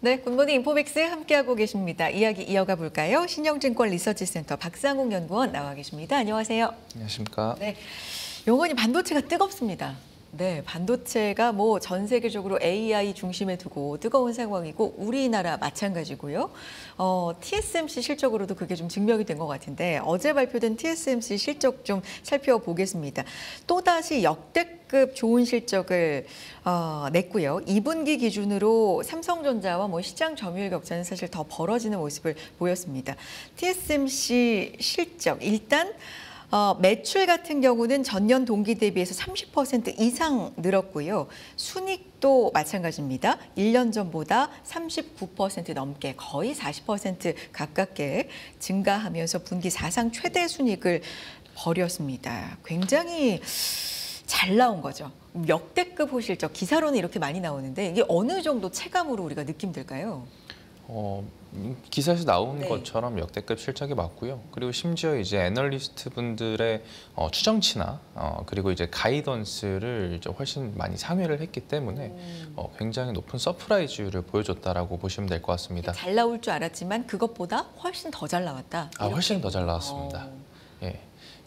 네, 굿모닝 인포백스 함께하고 계십니다. 이야기 이어가 볼까요? 신영증권 리서치센터 박상욱 연구원 나와 계십니다. 안녕하세요. 안녕하십니까. 네, 영원히 반도체가 뜨겁습니다. 네, 반도체가 뭐 전 세계적으로 AI 중심에 두고 뜨거운 상황이고 우리나라 마찬가지고요. TSMC 실적으로도 그게 좀 증명이 된 것 같은데 어제 발표된 TSMC 실적 좀 살펴보겠습니다. 또다시 역대급 좋은 실적을 냈고요. 2분기 기준으로 삼성전자와 뭐 시장 점유율 격차는 사실 더 벌어지는 모습을 보였습니다. TSMC 실적 일단 매출 같은 경우는 전년 동기 대비해서 30% 이상 늘었고요. 순이익도 마찬가지입니다. 1년 전보다 39% 넘게 거의 40% 가깝게 증가하면서 분기 사상 최대 순이익을 벌였습니다. 굉장히 잘 나온 거죠. 역대급 호실적, 기사로는 이렇게 많이 나오는데 이게 어느 정도 체감으로 우리가 느낌 들까요? 기사에서 나온 네. 것처럼 역대급 실적이 맞고요. 그리고 심지어 이제 애널리스트 분들의 추정치나 그리고 이제 가이던스를 이제 훨씬 많이 상회를 했기 때문에 굉장히 높은 서프라이즈를 보여줬다라고 보시면 될 것 같습니다. 잘 나올 줄 알았지만 그것보다 훨씬 더 잘 나왔다. 훨씬 더 잘 나왔습니다. 예.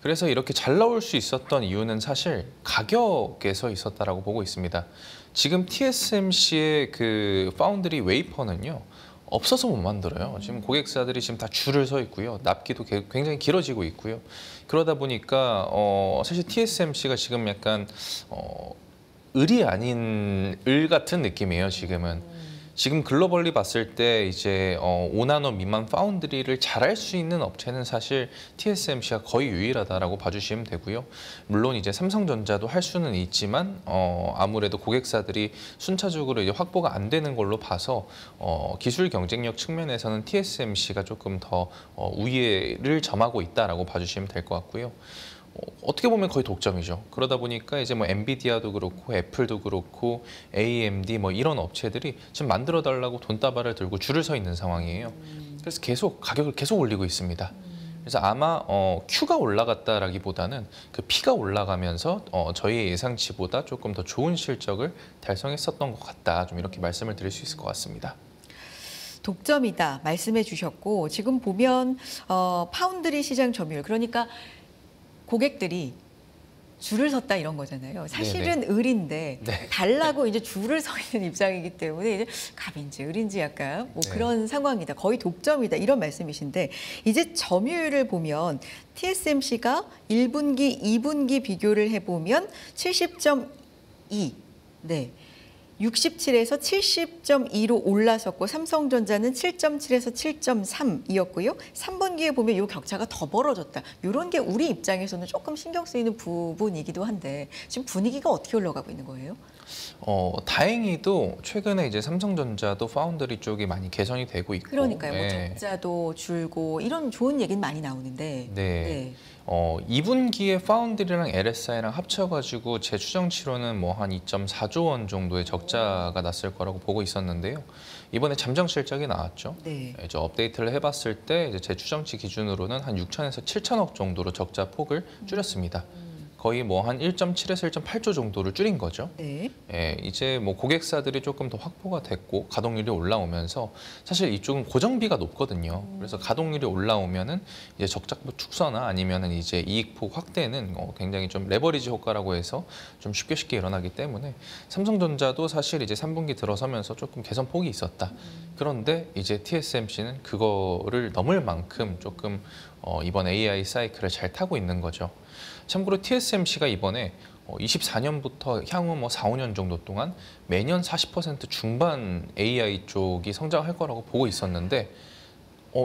그래서 이렇게 잘 나올 수 있었던 이유는 사실 가격에서 있었다라고 보고 있습니다. 지금 TSMC의 그 파운드리 웨이퍼는요. 없어서 못 만들어요. 지금 고객사들이 지금 다 줄을 서 있고요. 납기도 굉장히 길어지고 있고요. 그러다 보니까 사실 TSMC가 지금 약간 을이 아닌 을 같은 느낌이에요. 지금 글로벌리 봤을 때 이제 5나노 미만 파운드리를 잘할 수 있는 업체는 사실 TSMC가 거의 유일하다라고 봐주시면 되고요. 물론 이제 삼성전자도 할 수는 있지만 아무래도 고객사들이 순차적으로 이제 확보가 안 되는 걸로 봐서 기술 경쟁력 측면에서는 TSMC가 조금 더 우위를 점하고 있다라고 봐주시면 될 것 같고요. 어떻게 보면 거의 독점이죠. 그러다 보니까 이제 뭐 엔비디아도 그렇고 애플도 그렇고 AMD 뭐 이런 업체들이 지금 만들어 달라고 돈다발을 들고 줄을 서 있는 상황이에요. 그래서 계속 가격을 계속 올리고 있습니다. 그래서 아마 Q가 올라갔다라기보다는 그 P가 올라가면서 저희의 예상치보다 조금 더 좋은 실적을 달성했었던 것 같다. 좀 이렇게 말씀을 드릴 수 있을 것 같습니다. 독점이다 말씀해 주셨고 지금 보면 파운드리 시장 점유율 그러니까 고객들이 줄을 섰다 이런 거잖아요. 사실은 네네. 을인데 네. 달라고 이제 줄을 서 있는 입장이기 때문에 이제 갑인지 을인지 약간 뭐 그런 상황이다. 거의 독점이다 이런 말씀이신데 이제 점유율을 보면 TSMC가 1분기, 2분기 비교를 해보면 70.2, 네. 67에서 70.2로 올라섰고 삼성전자는 7.7에서 7.3이었고요. 3분기에 보면 이 격차가 더 벌어졌다. 이런 게 우리 입장에서는 조금 신경 쓰이는 부분이기도 한데 지금 분위기가 어떻게 올라가고 있는 거예요? 다행히도 최근에 이제 삼성전자도 파운드리 쪽이 많이 개선이 되고 있고 그러니까요. 뭐 적자도 줄고 이런 좋은 얘기는 많이 나오는데 네. 2분기에 파운드리랑 LSI랑 합쳐가지고 제 추정치로는 뭐 한 2.4조 원 정도의 적자가 났을 거라고 보고 있었는데요. 이번에 잠정 실적이 나왔죠. 네. 이제 업데이트를 해봤을 때 이제 제 추정치 기준으로는 한 6천에서 7천억 정도로 적자 폭을 줄였습니다. 거의 뭐 한 1.7에서 1.8조 정도를 줄인 거죠. 네. 예, 이제 뭐 고객사들이 조금 더 확보가 됐고 가동률이 올라오면서 사실 이쪽은 고정비가 높거든요. 그래서 가동률이 올라오면은 이제 적자폭 축소나 아니면은 이제 이익폭 확대는 굉장히 좀 레버리지 효과라고 해서 좀 쉽게 일어나기 때문에 삼성전자도 사실 이제 3분기 들어서면서 조금 개선폭이 있었다. 그런데 이제 TSMC는 그거를 넘을 만큼 조금 이번 AI 사이클을 잘 타고 있는 거죠. 참고로 TSMC가 이번에 24년부터 향후 뭐 4, 5년 정도 동안 매년 40% 중반 AI 쪽이 성장할 거라고 보고 있었는데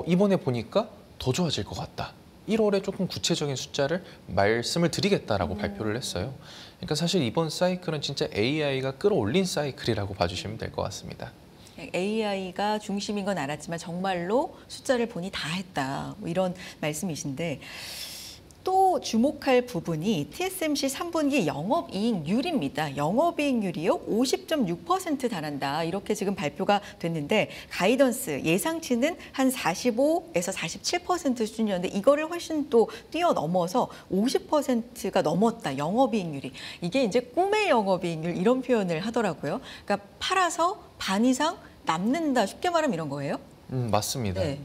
이번에 보니까 더 좋아질 것 같다. 1월에 조금 구체적인 숫자를 말씀을 드리겠다라고 발표를 했어요. 그러니까 사실 이번 사이클은 진짜 AI가 끌어올린 사이클이라고 봐주시면 될 것 같습니다. AI가 중심인 건 알았지만 정말로 숫자를 보니 다 했다. 뭐 이런 말씀이신데 또 주목할 부분이 TSMC 3분기 영업이익률입니다. 영업이익률이요 50.6% 달한다. 이렇게 지금 발표가 됐는데 가이던스 예상치는 한 45에서 47% 수준이었는데 이거를 훨씬 또 뛰어넘어서 50%가 넘었다. 영업이익률이. 이게 이제 꿈의 영업이익률 이런 표현을 하더라고요. 그러니까 팔아서 반 이상 남는다. 쉽게 말하면 이런 거예요? 맞습니다. 네.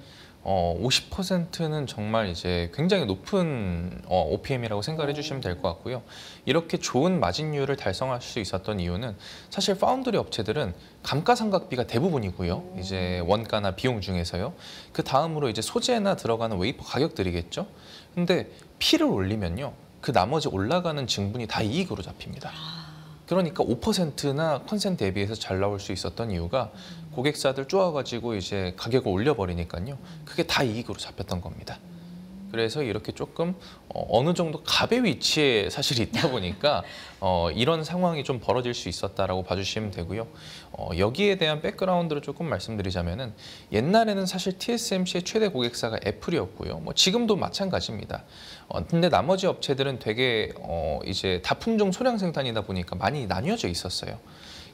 50%는 정말 이제 굉장히 높은 OPM이라고 생각을 해주시면 될 것 같고요. 이렇게 좋은 마진율을 달성할 수 있었던 이유는 사실 파운드리 업체들은 감가상각비가 대부분이고요. 이제 원가나 비용 중에서요. 그 다음으로 이제 소재나 들어가는 웨이퍼 가격들이겠죠. 근데 P를 올리면요. 그 나머지 올라가는 증분이 다 이익으로 잡힙니다. 그러니까 5%나 컨센 대비해서 잘 나올 수 있었던 이유가 고객사들 쪼아가지고 이제 가격을 올려버리니까요. 그게 다 이익으로 잡혔던 겁니다. 그래서 이렇게 조금 어느 정도 갑의 위치에 사실 있다 보니까 이런 상황이 좀 벌어질 수 있었다라고 봐주시면 되고요. 여기에 대한 백그라운드를 조금 말씀드리자면은 옛날에는 사실 TSMC의 최대 고객사가 애플이었고요. 뭐 지금도 마찬가지입니다. 근데 나머지 업체들은 되게 이제 다품종 소량 생산이다 보니까 많이 나뉘어져 있었어요.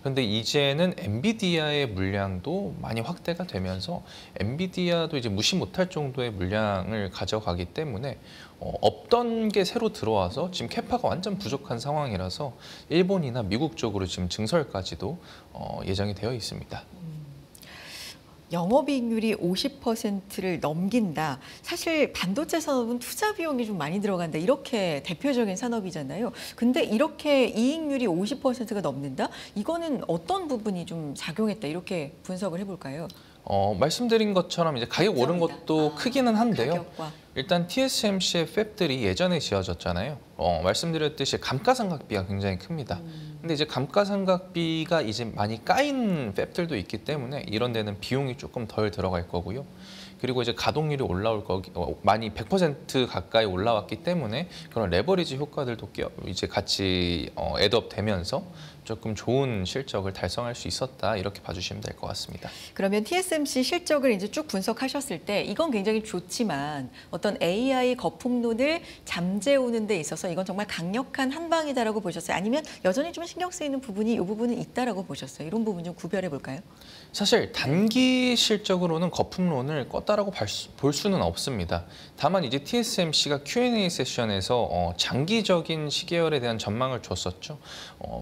그런데 이제는 엔비디아의 물량도 많이 확대가 되면서 엔비디아도 이제 무시 못할 정도의 물량을 가져가기 때문에 없던 게 새로 들어와서 지금 캐파가 완전 부족한 상황이라서 일본이나 미국 쪽으로 지금 증설까지도 예정이 되어 있습니다. 영업이익률이 50%를 넘긴다. 사실 반도체 산업은 투자 비용이 좀 많이 들어간다. 이렇게 대표적인 산업이잖아요. 근데 이렇게 이익률이 50%가 넘는다? 이거는 어떤 부분이 좀 작용했다. 이렇게 분석을 해볼까요? 말씀드린 것처럼 이제 가격 오른 것도 크기는 한데요. 가격과. 일단 TSMC의 팹들이 예전에 지어졌잖아요. 말씀드렸듯이 감가상각비가 굉장히 큽니다. 근데 이제 감가상각비가 이제 많이 까인 팹들도 있기 때문에 이런 데는 비용이 조금 덜 들어갈 거고요. 그리고 이제 가동률이 올라올 거기 많이 100% 가까이 올라왔기 때문에 그런 레버리지 효과들도 이제 같이 애드업 되면서 조금 좋은 실적을 달성할 수 있었다 이렇게 봐주시면 될 것 같습니다. 그러면 TSMC 실적을 이제 쭉 분석하셨을 때 이건 굉장히 좋지만 어떤 AI 거품론을 잠재우는 데 있어서 이건 정말 강력한 한방이다라고 보셨어요? 아니면 여전히 좀 신경 쓰이는 부분이 이 부분은 있다라고 보셨어요? 이런 부분 좀 구별해 볼까요? 사실 단기 실적으로는 거품론을 껐다라고 볼 수는 없습니다. 다만 이제 TSMC가 Q&A 세션에서 장기적인 시계열에 대한 전망을 줬었죠.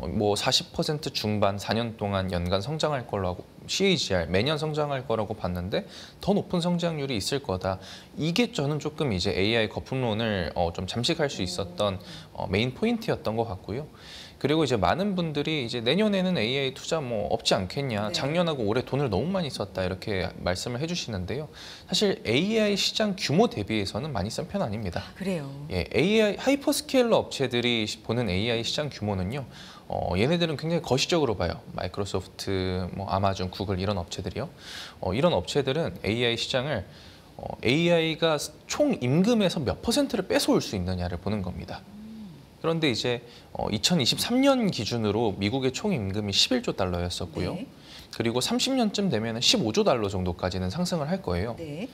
뭐 40% 중반 4년 동안 연간 성장할 걸로 하고 CAGR 매년 성장할 거라고 봤는데 더 높은 성장률이 있을 거다. 이게 저는 조금 이제 AI 거품론을 좀 잠식할 수 있었던 메인 포인트였던 것 같고요. 그리고 이제 많은 분들이 이제 내년에는 AI 투자 뭐 없지 않겠냐. 네. 작년하고 올해 돈을 너무 많이 썼다 이렇게 말씀을 해주시는데요. 사실 AI 시장 규모 대비해서는 많이 센 편 아닙니다. 그래요. 예, AI 하이퍼스케일러 업체들이 보는 AI 시장 규모는요. 얘네들은 굉장히 거시적으로 봐요. 마이크로소프트, 뭐 아마존, 구글 이런 업체들이요. 이런 업체들은 AI 시장을 AI가 총 임금에서 몇 %를 뺏어올 수 있느냐를 보는 겁니다. 그런데 이제 2023년 기준으로 미국의 총 임금이 11조 달러였었고요. 네. 그리고 30년쯤 되면 15조 달러 정도까지는 상승을 할 거예요. 네.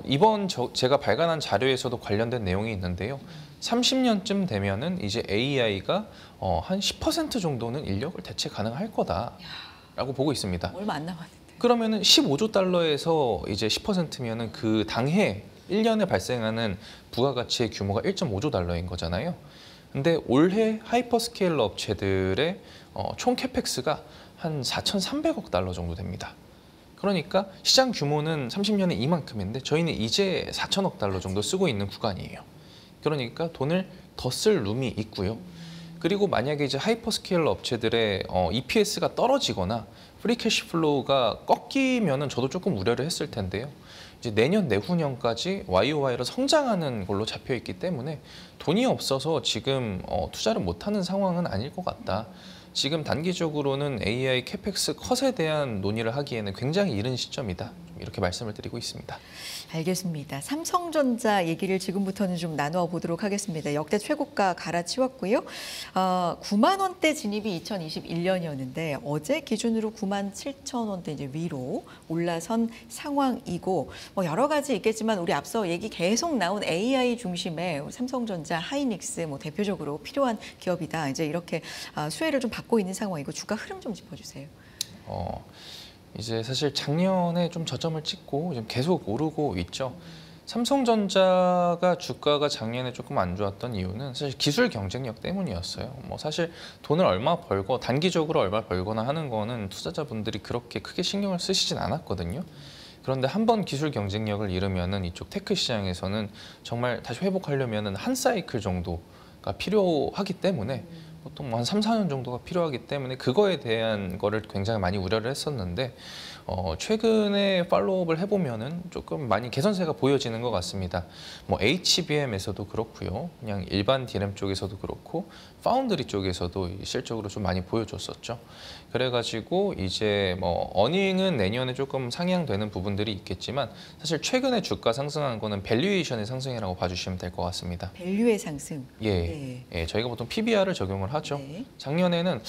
이번 제가 발간한 자료에서도 관련된 내용이 있는데요. 30년쯤 되면은 이제 AI가 한 10% 정도는 인력을 대체 가능할 거다라고 보고 있습니다. 얼마 안 남았는데. 그러면은 15조 달러에서 이제 10%면은 그 당해 1년에 발생하는 부가가치의 규모가 1.5조 달러인 거잖아요. 근데 올해 하이퍼스케일러 업체들의 총 캐펙스가 한 4,300억 달러 정도 됩니다. 그러니까 시장 규모는 30년에 이만큼인데 저희는 이제 4천억 달러 정도 쓰고 있는 구간이에요. 그러니까 돈을 더 쓸 룸이 있고요. 그리고 만약에 이제 하이퍼스케일러 업체들의 EPS가 떨어지거나 프리 캐시 플로우가 꺾이면은 저도 조금 우려를 했을 텐데요. 이제 내년 내후년까지 YOY로 성장하는 걸로 잡혀 있기 때문에 돈이 없어서 지금 투자를 못하는 상황은 아닐 것 같다. 지금 단기적으로는 AI 캐펙스 컷에 대한 논의를 하기에는 굉장히 이른 시점이다. 이렇게 말씀을 드리고 있습니다. 알겠습니다. 삼성전자 얘기를 지금부터는 좀 나누어 보도록 하겠습니다. 역대 최고가 갈아치웠고요. 9만 원대 진입이 2021년이었는데 어제 기준으로 9만 7천 원대 이제 위로 올라선 상황이고 뭐 여러 가지 있겠지만 우리 앞서 얘기 계속 나온 AI 중심의 삼성전자, 하이닉스 뭐 대표적으로 필요한 기업이다. 이제 이렇게 수혜를 좀 받고 있는 상황이고 주가 흐름 좀 짚어주세요. 이제 사실 작년에 좀 저점을 찍고 지금 계속 오르고 있죠. 삼성전자가 주가가 작년에 조금 안 좋았던 이유는 사실 기술 경쟁력 때문이었어요. 뭐 사실 돈을 얼마 벌고 단기적으로 얼마 벌거나 하는 거는 투자자분들이 그렇게 크게 신경을 쓰시진 않았거든요. 그런데 한번 기술 경쟁력을 잃으면은 이쪽 테크 시장에서는 정말 다시 회복하려면은 한 사이클 정도가 필요하기 때문에 보통 뭐 한 3, 4년 정도가 필요하기 때문에 그거에 대한 거를 굉장히 많이 우려를 했었는데 최근에 팔로우업을 해보면은 조금 많이 개선세가 보여지는 것 같습니다. 뭐 HBM에서도 그렇고요, 그냥 일반 D램 쪽에서도 그렇고 파운드리 쪽에서도 실적으로 좀 많이 보여줬었죠. 그래가지고 이제 뭐 어닝은 내년에 조금 상향되는 부분들이 있겠지만 사실 최근에 주가 상승한 거는 밸류에이션의 상승이라고 봐주시면 될 것 같습니다. 밸류의 상승. 예, 네. 예, 저희가 보통 PBR을 적용을 하죠. 네. 작년에는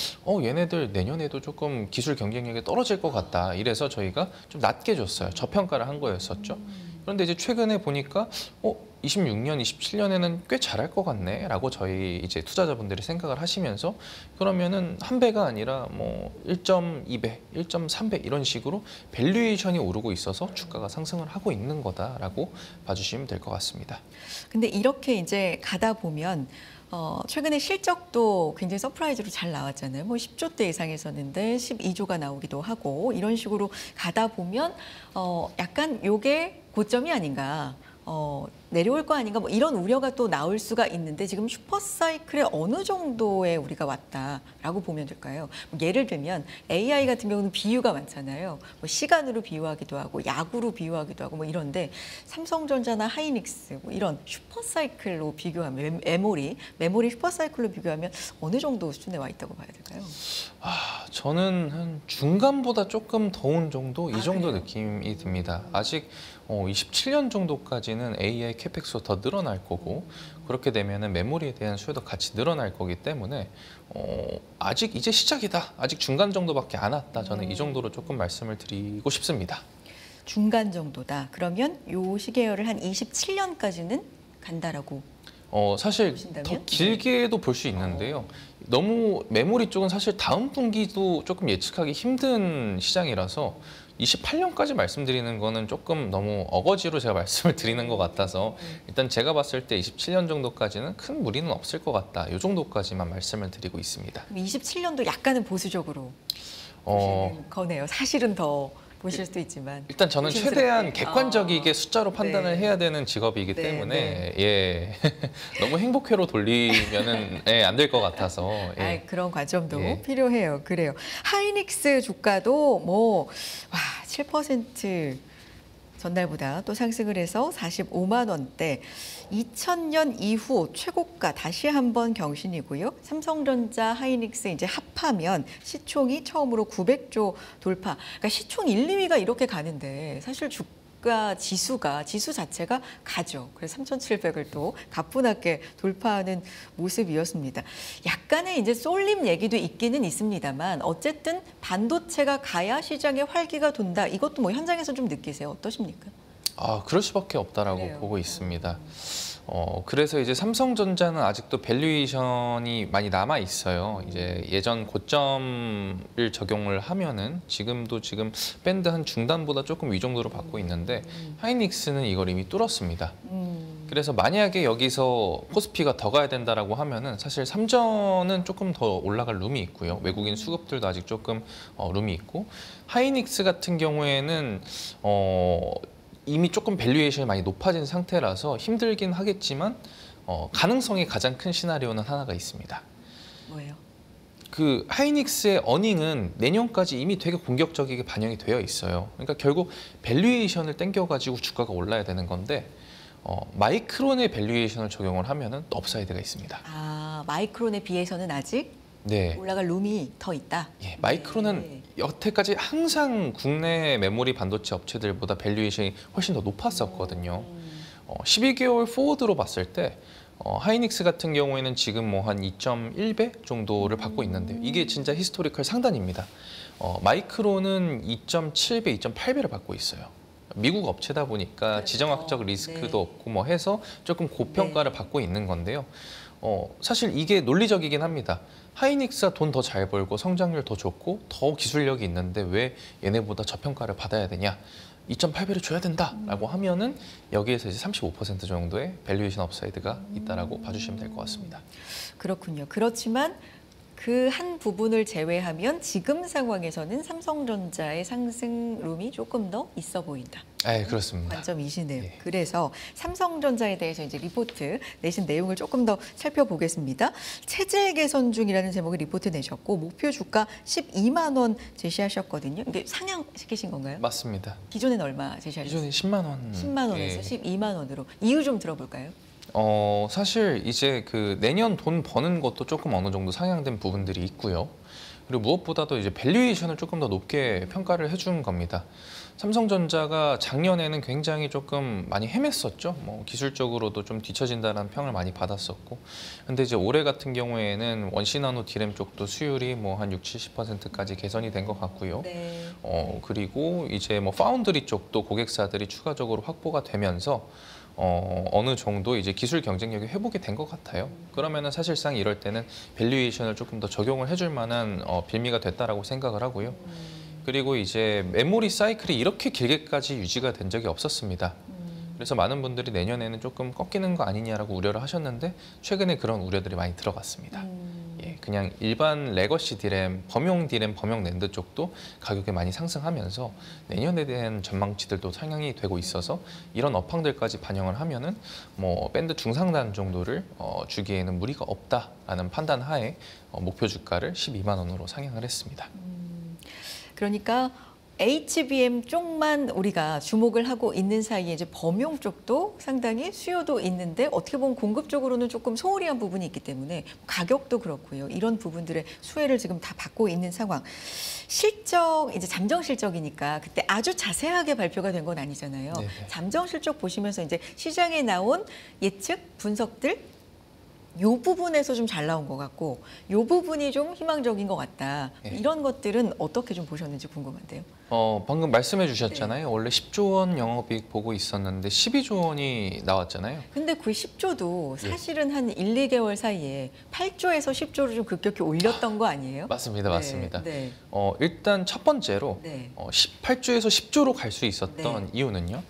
얘네들 내년에도 조금 기술 경쟁력이 떨어질 것 같다. 이래서 저희가 좀 낮게 줬어요. 저평가를 한 거였었죠. 그런데 이제 최근에 보니까 26년, 27년에는 꽤 잘할 것 같네라고 저희 이제 투자자분들이 생각을 하시면서 그러면은 한 배가 아니라 뭐 1.2배, 1.3배 이런 식으로 밸류에이션이 오르고 있어서 주가가 상승을 하고 있는 거다라고 봐주시면 될 것 같습니다. 근데 이렇게 이제 가다 보면 최근에 실적도 굉장히 서프라이즈로 잘 나왔잖아요. 뭐 10조대 예상했었는데 12조가 나오기도 하고 이런 식으로 가다 보면 약간 요게 고점이 아닌가. 내려올 거 아닌가 뭐 이런 우려가 또 나올 수가 있는데 지금 슈퍼사이클에 어느 정도에 우리가 왔다라고 보면 될까요? 뭐 예를 들면 AI 같은 경우는 비유가 많잖아요. 뭐 시간으로 비유하기도 하고 야구로 비유하기도 하고 뭐 이런데 삼성전자나 하이닉스 뭐 이런 슈퍼사이클로 비교하면 메모리 슈퍼사이클로 비교하면 어느 정도 수준에 와 있다고 봐야 될까요? 저는 한 중간보다 조금 더운 정도 이 정도 그래요? 느낌이 듭니다. 아직 27년 정도까지는 AI 캐펙스가 더 늘어날 거고 그렇게 되면은 메모리에 대한 수요도 같이 늘어날 거기 때문에 아직 이제 시작이다. 아직 중간 정도밖에 안 왔다. 저는 이 정도로 조금 말씀을 드리고 싶습니다. 중간 정도다. 그러면 요 시계열을 한 27년까지는 간다라고. 사실 보신다면? 더 길게도 볼 수 있는데요. 너무 메모리 쪽은 사실 다음 분기도 조금 예측하기 힘든 시장이라서 28년까지 말씀드리는 거는 조금 너무 어거지로 제가 말씀을 드리는 것 같아서 일단 제가 봤을 때 27년 정도까지는 큰 무리는 없을 것 같다. 이 정도까지만 말씀을 드리고 있습니다. 27년도 약간은 보수적으로 보시는 거네요. 사실은 더 보실 수도 있지만. 일단 저는 조심스럽게. 최대한 객관적이게 숫자로 판단을 네. 해야 되는 직업이기 네, 때문에 예 너무 행복회로 돌리면은 안 될 것 같아서 예. 그런 관점도 예. 필요해요. 그래요. 하이닉스 주가도 뭐 7% 전날보다 또 상승을 해서 45만 원대. 2000년 이후 최고가 다시 한번 경신이고요. 삼성전자, 하이닉스 이제 합하면 시총이 처음으로 900조 돌파. 그러니까 시총 1, 2위가 이렇게 가는데 사실 주가 지수 자체가 가죠. 그래서 3,700을 또 가뿐하게 돌파하는 모습이었습니다. 약간의 이제 쏠림 얘기도 있기는 있습니다만 어쨌든 반도체가 가야 시장에 활기가 돈다. 이것도 뭐 현장에서 좀 느끼세요. 어떠십니까? 그럴 수밖에 없다라고 그래요. 보고 있습니다. 그래서 이제 삼성전자는 아직도 밸류에이션이 많이 남아 있어요. 이제 예전 고점을 적용을 하면은 지금 밴드 한 중단보다 조금 위 정도로 받고 있는데 하이닉스는 이걸 이미 뚫었습니다. 그래서 만약에 여기서 코스피가 더 가야 된다라고 하면은 사실 삼전은 조금 더 올라갈 룸이 있고요. 외국인 수급들도 아직 조금 룸이 있고 하이닉스 같은 경우에는 이미 조금 밸류에이션이 많이 높아진 상태라서 힘들긴 하겠지만 가능성이 가장 큰 시나리오는 하나가 있습니다. 뭐예요? 그 하이닉스의 어닝은 내년까지 이미 되게 공격적이게 반영이 되어 있어요. 그러니까 결국 밸류에이션을 땡겨가지고 주가가 올라야 되는 건데 마이크론의 밸류에이션을 적용을 하면은 또 업사이드가 있습니다. 마이크론에 비해서는 아직 네. 올라갈 룸이 더 있다. 예, 마이크론은 네. 여태까지 항상 국내 메모리 반도체 업체들보다 밸류에이션이 훨씬 더 높았었거든요. 12개월 포워드로 봤을 때 하이닉스 같은 경우에는 지금 뭐 한 2.1배 정도를 받고 있는데요. 이게 진짜 히스토리컬 상단입니다. 마이크론은 2.7배, 2.8배를 받고 있어요. 미국 업체다 보니까 그렇죠. 지정학적 리스크도 네. 없고 뭐 해서 조금 고평가를 받고 있는 건데요. 사실 이게 논리적이긴 합니다. 하이닉스가 돈 더 잘 벌고 성장률 더 좋고 더 기술력이 있는데 왜 얘네보다 저평가를 받아야 되냐? 2.8배를 줘야 된다라고 하면은 여기에서 이제 35% 정도의 밸류에이션 업사이드가 있다라고 봐주시면 될 것 같습니다. 그렇군요. 그렇지만 그 한 부분을 제외하면 지금 상황에서는 삼성전자의 상승룸이 조금 더 있어 보인다. 네, 그렇습니다. 관점이시네요. 예. 그래서 삼성전자에 대해서 이제 리포트 내신 내용을 조금 더 살펴보겠습니다. 체질 개선 중이라는 제목의 리포트 내셨고 목표 주가 12만 원 제시하셨거든요. 이게 상향시키신 건가요? 맞습니다. 기존엔 얼마 제시하셨어요? 기존에 10만 원. 10만 원에서 12만 원으로. 이유 좀 들어볼까요? 사실 이제 그 내년 돈 버는 것도 조금 어느 정도 상향된 부분들이 있고요. 그리고 무엇보다도 이제 밸류에이션을 조금 더 높게 평가를 해준 겁니다. 삼성전자가 작년에는 굉장히 조금 많이 헤맸었죠. 뭐 기술적으로도 좀 뒤처진다는 평을 많이 받았었고, 근데 이제 올해 같은 경우에는 원시 나노 디램 쪽도 수율이 뭐 한 60~70%까지 개선이 된 것 같고요. 네. 그리고 이제 뭐 파운드리 쪽도 고객사들이 추가적으로 확보가 되면서 어느 정도 이제 기술 경쟁력이 회복이 된 것 같아요. 그러면은 사실상 이럴 때는 밸류에이션을 조금 더 적용을 해줄 만한 빌미가 됐다라고 생각을 하고요. 그리고 이제 메모리 사이클이 이렇게 길게까지 유지가 된 적이 없었습니다. 그래서 많은 분들이 내년에는 조금 꺾이는 거 아니냐라고 우려를 하셨는데 최근에 그런 우려들이 많이 들어갔습니다. 예, 그냥 일반 레거시 디램, 범용 디램, 범용 낸드 쪽도 가격이 많이 상승하면서 내년에 대한 전망치들도 상향이 되고 있어서 이런 업황들까지 반영을 하면은 뭐 밴드 중상단 정도를 주기에는 무리가 없다라는 판단 하에 목표 주가를 12만 원으로 상향을 했습니다. 그러니까 HBM 쪽만 우리가 주목을 하고 있는 사이에 이제 범용 쪽도 상당히 수요도 있는데 어떻게 보면 공급 쪽으로는 조금 소홀히 한 부분이 있기 때문에 가격도 그렇고요. 이런 부분들의 수혜를 지금 다 받고 있는 상황. 실적, 이제 잠정 실적이니까 그때 아주 자세하게 발표가 된 건 아니잖아요. 네네. 잠정 실적 보시면서 이제 시장에 나온 예측, 분석들 이 부분에서 좀 잘 나온 것 같고 이 부분이 좀 희망적인 것 같다. 네. 이런 것들은 어떻게 좀 보셨는지 궁금한데요. 방금 말씀해 주셨잖아요. 원래 10조 원 영업이익 보고 있었는데 12조 원이 나왔잖아요. 근데 그 10조도 사실은 한 1, 2개월 사이에 8조에서 10조로 좀 급격히 올렸던 거 아니에요? 맞습니다. 네, 맞습니다. 네. 일단 첫 번째로 네. 18조에서 10조로 갈 수 있었던 이유는요.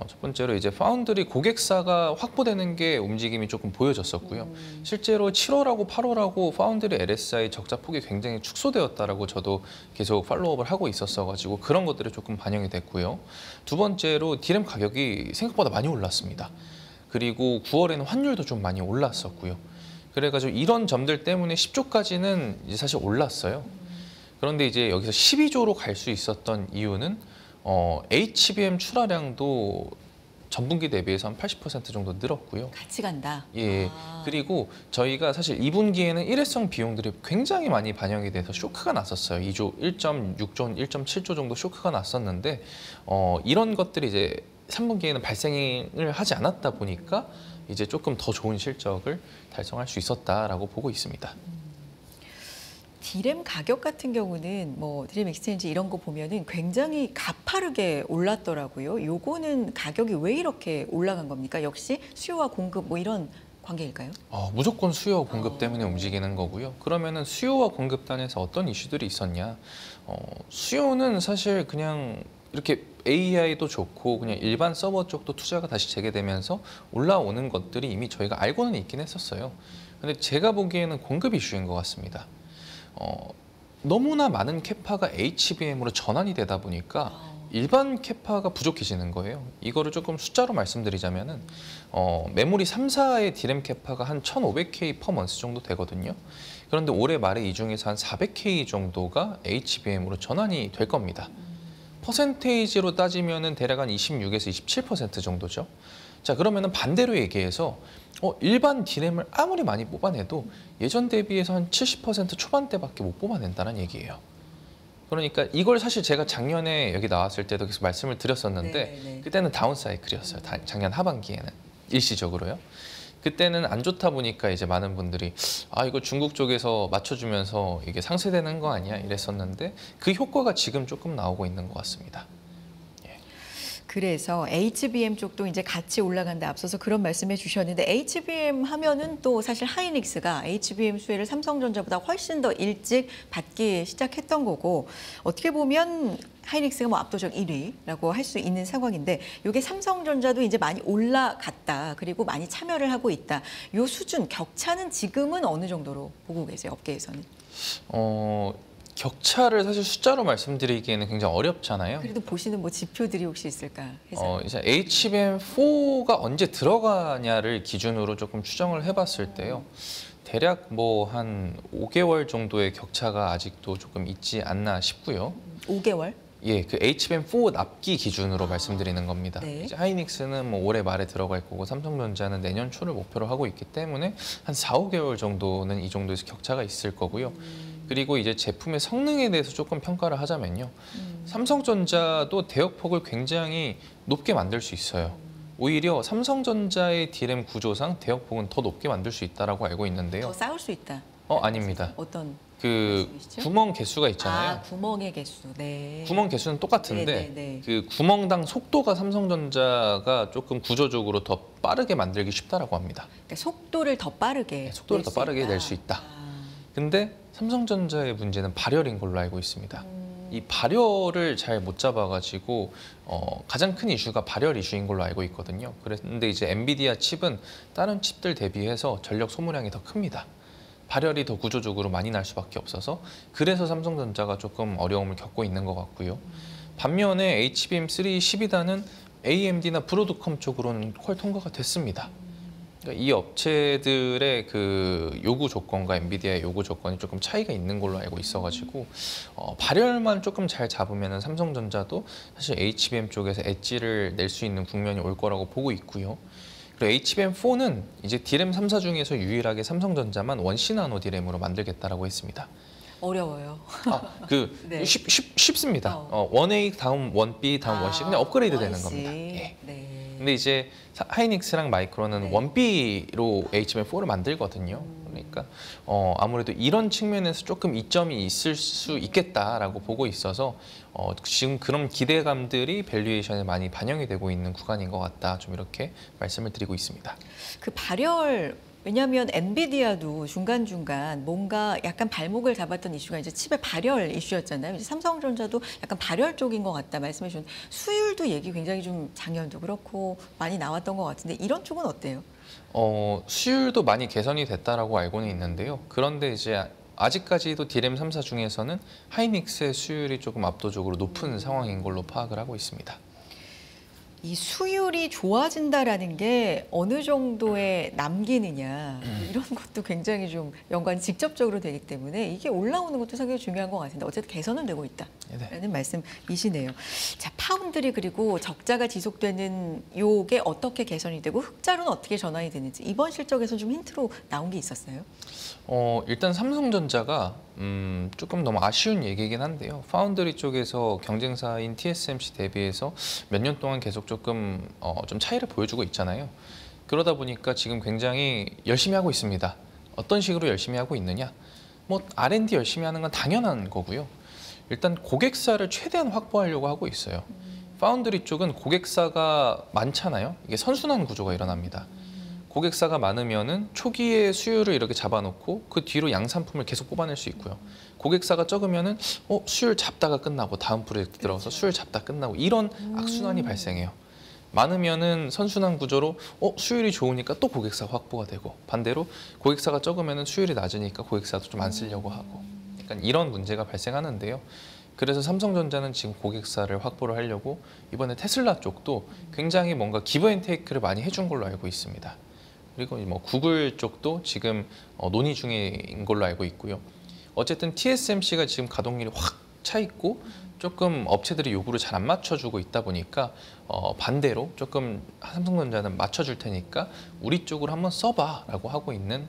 첫 번째로 이제 파운드리 고객사가 확보되는 게 움직임이 조금 보여졌었고요. 실제로 7월하고 8월하고 파운드리 LSI 적자 폭이 굉장히 축소되었다라고 저도 계속 팔로우업을 하고 있었어가지고 그런 것들이 조금 반영이 됐고요. 두 번째로 디램 가격이 생각보다 많이 올랐습니다. 그리고 9월에는 환율도 좀 많이 올랐었고요. 그래가지고 이런 점들 때문에 10조까지는 이제 사실 올랐어요. 그런데 이제 여기서 12조로 갈 수 있었던 이유는 HBM 출하량도 전분기 대비해서 한 80% 정도 늘었고요. 같이 간다. 예. 그리고 저희가 사실 2분기에는 일회성 비용들이 굉장히 많이 반영이 돼서 쇼크가 났었어요. 2조, 1.6조 원, 1.7조 정도 쇼크가 났었는데 이런 것들이 이제 3분기에는 발생을 하지 않았다 보니까 이제 조금 더 좋은 실적을 달성할 수 있었다라고 보고 있습니다. 디램 가격 같은 경우는 뭐 디램 익스체인지 이런 거 보면은 굉장히 가파르게 올랐더라고요. 요거는 가격이 왜 이렇게 올라간 겁니까? 역시 수요와 공급 뭐 이런 관계일까요? 무조건 수요 공급 때문에 움직이는 거고요. 그러면은 수요와 공급 단에서 어떤 이슈들이 있었냐? 수요는 사실 그냥 이렇게 AI도 좋고 그냥 일반 서버 쪽도 투자가 다시 재개되면서 올라오는 것들이 이미 저희가 알고는 있긴 했었어요. 근데 제가 보기에는 공급 이슈인 것 같습니다. 너무나 많은 캐파가 HBM으로 전환이 되다 보니까 일반 캐파가 부족해지는 거예요. 이거를 조금 숫자로 말씀드리자면은 메모리 3사의 디램 캐파가 한 1,500K per month 정도 되거든요. 그런데 올해 말에 이 중에서 한 400K 정도가 HBM으로 전환이 될 겁니다. 퍼센테이지로 따지면은 대략 한 26에서 27% 정도죠. 자, 그러면은 반대로 얘기해서 일반 디램을 아무리 많이 뽑아내도 예전 대비해서 한 70% 초반대밖에 못 뽑아낸다는 얘기예요. 그러니까 이걸 사실 제가 작년에 여기 나왔을 때도 계속 말씀을 드렸었는데 네네. 그때는 다운 사이클이었어요. 작년 하반기에는 일시적으로요. 그때는 안 좋다 보니까 이제 많은 분들이 이거 중국 쪽에서 맞춰주면서 이게 상쇄되는 거 아니야 이랬었는데 그 효과가 지금 조금 나오고 있는 것 같습니다. 그래서 HBM 쪽도 이제 같이 올라간다 앞서서 그런 말씀해 주셨는데 HBM 하면은 또 사실 하이닉스가 HBM 수혜를 삼성전자보다 훨씬 더 일찍 받기 시작했던 거고 어떻게 보면 하이닉스가 뭐 압도적 1위라고 할 수 있는 상황인데 이게 삼성전자도 이제 많이 올라갔다. 그리고 많이 참여를 하고 있다. 요 수준 격차는 지금은 어느 정도로 보고 계세요? 업계에서는. 격차를 사실 숫자로 말씀드리기에는 굉장히 어렵잖아요. 그래도 보시는 뭐 지표들이 혹시 있을까 해서. 이제 HBM4가 언제 들어가냐를 기준으로 조금 추정을 해봤을 때요. 대략 뭐 한 5개월 정도의 격차가 아직도 조금 있지 않나 싶고요. 5개월? 예, 그 HBM4 납기 기준으로 말씀드리는 겁니다. 네. 이제 하이닉스는 뭐 올해 말에 들어갈 거고 삼성전자는 내년 초를 목표로 하고 있기 때문에 한 4, 5개월 정도는 이 정도에서 격차가 있을 거고요. 그리고 이제 제품의 성능에 대해서 조금 평가를 하자면요. 삼성전자도 대역폭을 굉장히 높게 만들 수 있어요. 오히려 삼성전자의 D램 구조상 대역폭은 더 높게 만들 수 있다라고 알고 있는데요. 더 쌓을 수 있다. 아닙니다. 어떤 그 말씀이시죠? 구멍 개수가 있잖아요. 아, 구멍의 개수. 네. 구멍 개수는 똑같은데 네. 그 구멍당 속도가 삼성전자가 조금 구조적으로 더 빠르게 만들기 쉽다라고 합니다. 그러니까 속도를 더 빠르게 네, 속도를 더 빠르게 낼 수 있다. 근데 삼성전자의 문제는 발열인 걸로 알고 있습니다. 이 발열을 잘 못 잡아가지고 가장 큰 이슈가 발열 이슈인 걸로 알고 있거든요. 그런데 이제 엔비디아 칩은 다른 칩들 대비해서 전력 소모량이 더 큽니다. 발열이 더 구조적으로 많이 날 수밖에 없어서 그래서 삼성전자가 조금 어려움을 겪고 있는 것 같고요. 반면에 HBM3 12단은 AMD나 브로드컴 쪽으로는 퀄 통과가 됐습니다. 그러니까 이 업체들의 그 요구 조건과 엔비디아의 요구 조건이 조금 차이가 있는 걸로 알고 있어가지고 발열만 조금 잘 잡으면 삼성전자도 사실 HBM 쪽에서 엣지를 낼 수 있는 국면이 올 거라고 보고 있고요. 그리고 HBM4는 이제 D램 3사 중에서 유일하게 삼성전자만 원C 나노 D램으로 만들겠다라고 했습니다. 어려워요. 네. 쉽습니다. 1A 다음 1B 다음 1C 그냥 업그레이드 되는 1C. 겁니다. 예. 네. 근데 이제 하이닉스랑 마이크론은 네. 1B로 HBM4를 만들거든요. 그러니까 아무래도 이런 측면에서 조금 이점이 있을 수 있겠다라고 보고 있어서 지금 그런 기대감들이 밸류에이션에 많이 반영이 되고 있는 구간인 것 같다. 좀 이렇게 말씀을 드리고 있습니다. 그 발열 왜냐하면 엔비디아도 중간중간 뭔가 약간 발목을 잡았던 이슈가 이제 칩의 발열 이슈였잖아요. 이제 삼성전자도 약간 발열 쪽인 것 같다 말씀해 주신 수율도 얘기 굉장히 좀 작년도 그렇고 많이 나왔던 것 같은데 이런 쪽은 어때요? 수율도 많이 개선이 됐다라고 알고는 있는데요. 그런데 이제 아직까지도 D램 3사 중에서는 하이닉스의 수율이 조금 압도적으로 높은 상황인 걸로 파악을 하고 있습니다. 이 수율이 좋아진다라는 게 어느 정도에 남기느냐 이런 것도 굉장히 좀 연관이 직접적으로 되기 때문에 이게 올라오는 것도 상당히 중요한 것 같은데 어쨌든 개선은 되고 있다라는 말씀이시네요. 자, 파운드리 그리고 적자가 지속되는 요게 어떻게 개선이 되고 흑자로는 어떻게 전환이 되는지 이번 실적에서 좀 힌트로 나온 게 있었어요? 일단 삼성전자가 조금 너무 아쉬운 얘기이긴 한데요. 파운드리 쪽에서 경쟁사인 TSMC 대비해서 몇 년 동안 계속 조금 좀 차이를 보여주고 있잖아요. 그러다 보니까 지금 굉장히 열심히 하고 있습니다. 어떤 식으로 열심히 하고 있느냐? 뭐 R&D 열심히 하는 건 당연한 거고요. 일단 고객사를 최대한 확보하려고 하고 있어요. 파운드리 쪽은 고객사가 많잖아요. 이게 선순환 구조가 일어납니다. 고객사가 많으면은 초기에 수율을 이렇게 잡아놓고 그 뒤로 양산품을 계속 뽑아낼 수 있고요. 고객사가 적으면은 수율 잡다가 끝나고 다음 프로젝트 들어가서 수율 잡다 끝나고 이런 악순환이 발생해요. 많으면은 선순환 구조로 수율이 좋으니까 또 고객사 확보가 되고 반대로 고객사가 적으면은 수율이 낮으니까 고객사도 좀 안 쓰려고 하고 약간 이런 문제가 발생하는데요. 그래서 삼성전자는 지금 고객사를 확보를 하려고 이번에 테슬라 쪽도 굉장히 뭔가 기브 앤 테이크를 많이 해준 걸로 알고 있습니다. 그리고 뭐 구글 쪽도 지금 논의 중인 걸로 알고 있고요. 어쨌든 TSMC가 지금 가동률이 확 차 있고 조금 업체들이 요구를 잘 안 맞춰주고 있다 보니까 반대로 조금 삼성전자는 맞춰줄 테니까 우리 쪽으로 한번 써봐라고 하고 있는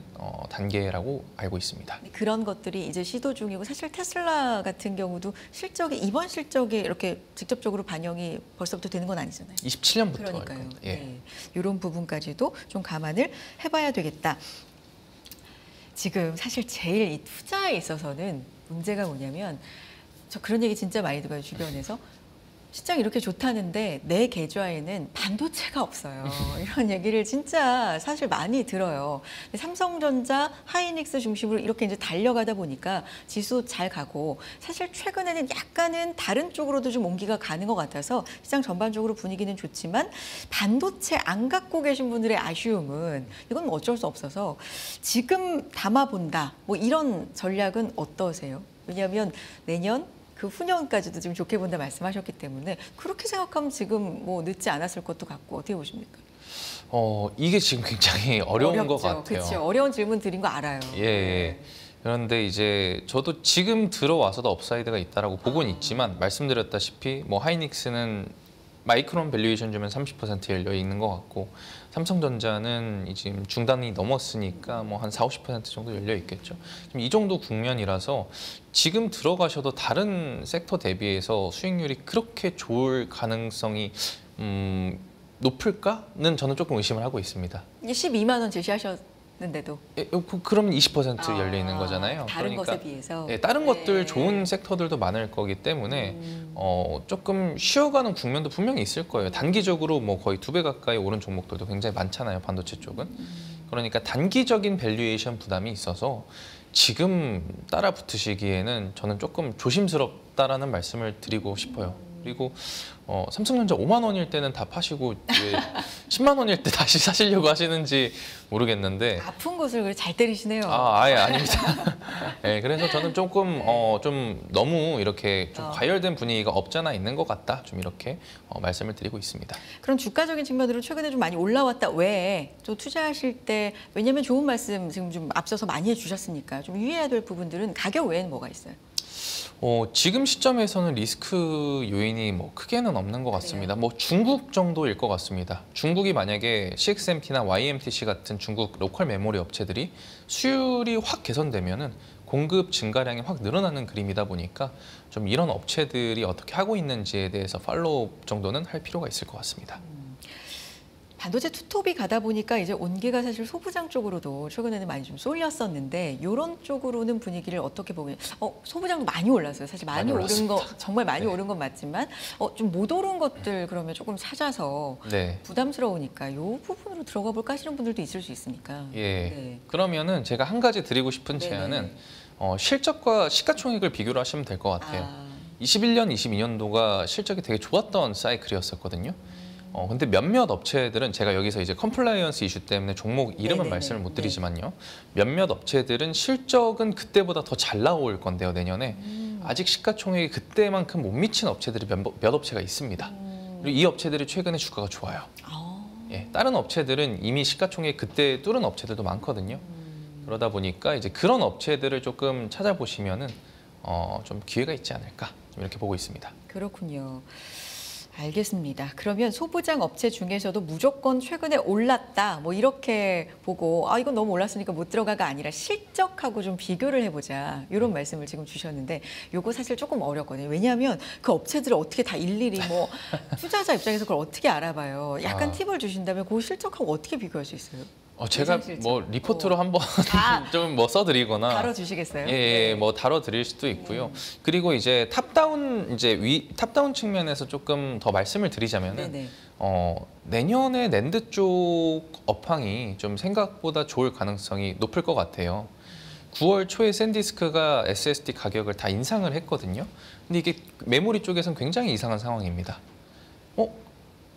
단계라고 알고 있습니다. 그런 것들이 이제 시도 중이고 사실 테슬라 같은 경우도 실적이 이번 실적에 이렇게 직접적으로 반영이 벌써부터 되는 건 아니잖아요. 27년부터 그러니까요. 예. 네. 이런 부분까지도 좀 감안을 해봐야 되겠다. 지금 사실 제일 이 투자에 있어서는 문제가 뭐냐면 저 그런 얘기 진짜 많이 들어요 주변에서 시장 이렇게 좋다는데 내 계좌에는 반도체가 없어요. 이런 얘기를 진짜 사실 많이 들어요. 근데 삼성전자, 하이닉스 중심으로 이렇게 이제 달려가다 보니까 지수 잘 가고 사실 최근에는 약간은 다른 쪽으로도 좀 옮기가 가는 것 같아서 시장 전반적으로 분위기는 좋지만 반도체 안 갖고 계신 분들의 아쉬움은 이건 뭐 어쩔 수 없어서 지금 담아본다. 뭐 이런 전략은 어떠세요? 왜냐하면 내년 그 후년까지도 지금 좋게 본다 말씀하셨기 때문에 그렇게 생각하면 지금 뭐 늦지 않았을 것도 같고 어떻게 보십니까? 이게 지금 굉장히 어려운 것 같아요. 그렇죠. 어려운 질문 드린 거 알아요. 예. 그런데 이제 저도 지금 들어와서도 업사이드가 있다라고 보고는 있지만 말씀드렸다시피 뭐 하이닉스는 마이크론 밸류에이션 주면 30% 열려 있는 것 같고 삼성전자는 지금 중단이 넘었으니까 뭐 한 40~50% 정도 열려 있겠죠. 지금 이 정도 국면이라서 지금 들어가셔도 다른 섹터 대비해서 수익률이 그렇게 좋을 가능성이 높을까는 저는 조금 의심을 하고 있습니다. 12만 원 제시하셨는데도 그러면 20% 열려 있는 거잖아요. 다른 그러니까 것에 비해서 다른 것들 좋은 섹터들도 많을 거기 때문에 조금 쉬어가는 국면도 분명히 있을 거예요. 단기적으로 뭐 거의 2배 가까이 오른 종목들도 굉장히 많잖아요. 반도체 쪽은. 그러니까 단기적인 밸류에이션 부담이 있어서 지금 따라 붙으시기에는 저는 조금 조심스럽다라는 말씀을 드리고 싶어요. 그리고 삼성전자 5만 원일 때는 다 파시고 왜 10만 원일 때 다시 사시려고 하시는지 모르겠는데 아픈 곳을 잘 때리시네요. 아예 아닙니다. 네, 그래서 저는 조금 좀 너무 이렇게 좀 과열된 분위기가 없잖아 있는 것 같다. 좀 이렇게 말씀을 드리고 있습니다. 그럼 주가적인 측면으로 최근에 좀 많이 올라왔다 외에 또 투자하실 때 왜냐하면 좋은 말씀 지금 좀 앞서서 많이 해주셨으니까 좀 유의해야 될 부분들은 가격 외에는 뭐가 있어요? 지금 시점에서는 리스크 요인이 뭐 크게는 없는 것 같습니다. 뭐 중국 정도일 것 같습니다. 중국이 만약에 CXMT나 YMTC 같은 중국 로컬 메모리 업체들이 수율이 확 개선되면은 공급 증가량이 확 늘어나는 그림이다 보니까 좀 이런 업체들이 어떻게 하고 있는지에 대해서 팔로우 정도는 할 필요가 있을 것 같습니다. 반도체 투톱이 가다 보니까 이제 온기가 사실 소부장 쪽으로도 최근에는 많이 좀 쏠렸었는데 이런 쪽으로는 분위기를 어떻게 보고 소부장도 많이 올랐어요. 사실 많이 오른 거 정말 많이 오른 건 맞지만 좀 못 오른 것들 그러면 조금 찾아서 부담스러우니까 이 부분으로 들어가 볼까 하시는 분들도 있을 수 있으니까. 예. 그러면은 제가 한 가지 드리고 싶은 제안은 실적과 시가총액을 비교를 하시면 될 것 같아요. 21년, 22년도가 실적이 되게 좋았던 사이클이었었거든요. 근데 몇몇 업체들은 제가 여기서 이제 컴플라이언스 이슈 때문에 종목 이름은 말씀을 못 드리지만요. 몇몇 업체들은 실적은 그때보다 더 잘 나올 건데요, 내년에. 아직 시가총액이 그때만큼 못 미친 업체들이 몇 업체가 있습니다. 그리고 이 업체들이 최근에 주가가 좋아요. 다른 업체들은 이미 시가총액 그때 뚫은 업체들도 많거든요. 그러다 보니까 이제 그런 업체들을 조금 찾아보시면은 좀 기회가 있지 않을까 좀 이렇게 보고 있습니다. 그렇군요. 알겠습니다. 그러면 소부장 업체 중에서도 무조건 최근에 올랐다 뭐 이렇게 보고 이건 너무 올랐으니까 못 들어가가 아니라 실적하고 좀 비교를 해보자 이런 말씀을 지금 주셨는데 요거 사실 조금 어렵거든요. 왜냐하면 그 업체들을 어떻게 다 일일이 뭐 투자자 입장에서 그걸 어떻게 알아봐요. 약간 팁을 주신다면 그 실적하고 어떻게 비교할 수 있어요? 제가 뭐 리포트로 한번 좀 뭐 써드리거나 다뤄주시겠어요? 예, 뭐 다뤄드릴 수도 있고요. 그리고 이제 탑다운 탑다운 측면에서 조금 더 말씀을 드리자면은 내년에 낸드 쪽 업황이 좀 생각보다 좋을 가능성이 높을 것 같아요. 9월 초에 샌디스크가 SSD 가격을 다 인상을 했거든요. 근데 이게 메모리 쪽에서는 굉장히 이상한 상황입니다.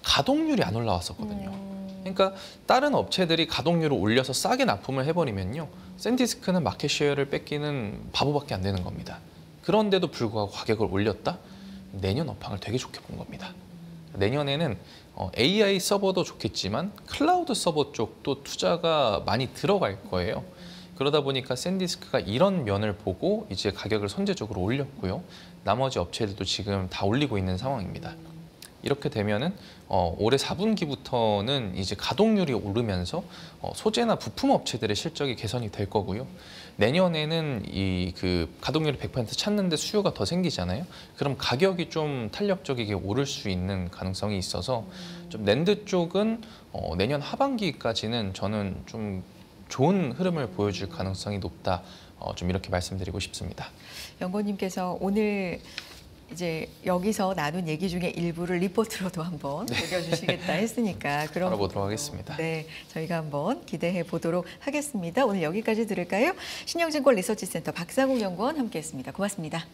가동률이 안 올라왔었거든요. 그러니까 다른 업체들이 가동률을 올려서 싸게 납품을 해버리면요. 샌디스크는 마켓 쉐어를 뺏기는 바보밖에 안 되는 겁니다. 그런데도 불구하고 가격을 올렸다? 내년 업황을 되게 좋게 본 겁니다. 내년에는 AI 서버도 좋겠지만 클라우드 서버 쪽도 투자가 많이 들어갈 거예요. 그러다 보니까 샌디스크가 이런 면을 보고 이제 가격을 선제적으로 올렸고요. 나머지 업체들도 지금 다 올리고 있는 상황입니다. 이렇게 되면은 올해 4분기부터는 이제 가동률이 오르면서 소재나 부품 업체들의 실적이 개선이 될 거고요. 내년에는 이 가동률이 100% 찾는데 수요가 더 생기잖아요. 그럼 가격이 좀 탄력적이게 오를 수 있는 가능성이 있어서 좀 낸드 쪽은 내년 하반기까지는 저는 좀 좋은 흐름을 보여줄 가능성이 높다. 좀 이렇게 말씀드리고 싶습니다. 연구원님께서 오늘 이제 여기서 나눈 얘기 중에 일부를 리포트로도 한번 녹여주시겠다 했으니까 그런 알아보도록 부분도, 하겠습니다. 네, 저희가 한번 기대해 보도록 하겠습니다. 오늘 여기까지 들을까요? 신영증권 리서치센터 박상욱 연구원 함께했습니다. 고맙습니다.